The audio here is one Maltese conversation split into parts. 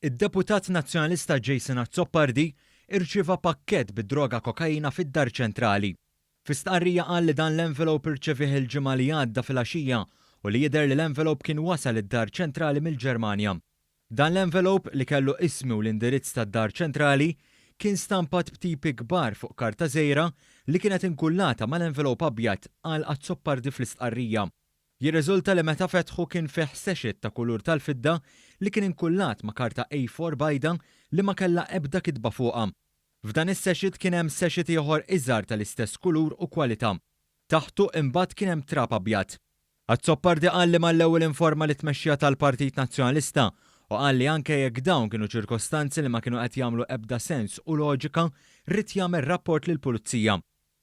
Id-Deputat Nazzjonalista Jason Azzopardi irċieva pakkett bid-droga kokaina fid-Dar Ċentrali. Fi stqarrija qal li dan l-envelope irċevih il-ġimgħa li għadda filgħaxija u li jidher li l-envelope kien wasal id-Dar Ċentrali mill-Ġermanja. Dan l-envelope li kellu ismu u l-indirizz tad-Dar Ċentrali kien stampat b'tipi kbar fuq karta żgħira li kienet inkullata mal-envelope abjad qal Azzopardi fl-istqarrija. Jirriżulta li meta fetħu kien fih sexit ta' kulur tal-fidda li kien inkullat ma' karta A4 bajda li ma kellha ebda kitba fuqha. F'dan is-sexit kien hemm sexit ieħor iżgħar tal-istess kulur u kwalità. Taħtu imbagħad kien hemm trap abjad. Azzopardi qal li mal-ewwel informa li tmexxija tal-Partit Nazzjonalista u qal li anke jekk dawn kienu ċirkostanzi li ma kienu qed jagħmlu ebda sens u loġika rrid jagħmel rapport lill-Pulizija.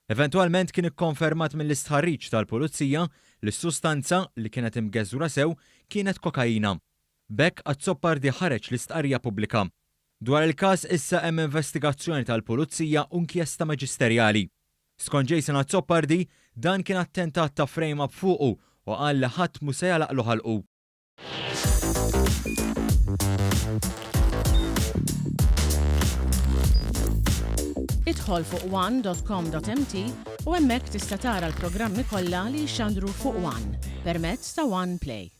Eventwalment kien ikkonfermat mill-istħarriġ tal-Pulizija li s-sustanza li kienet imgeżżura sew kienet kokaina. B'hekk Azzopardi ħareġ l-istqarrija pubblika. Dwar il-każ issa hemm investigazzjoni tal-Pulizija u inkjesta maġisterjali. Skont Jason Azzopardi dan kien attentat ta' frame-up fuqu u qal li ħadd mhu se jalaqlu ħalqu. Idħol fuq one.com.mt u hemmhekk tista' tara l-programmi kollha li jxandru fuq One permezz ta' One Play.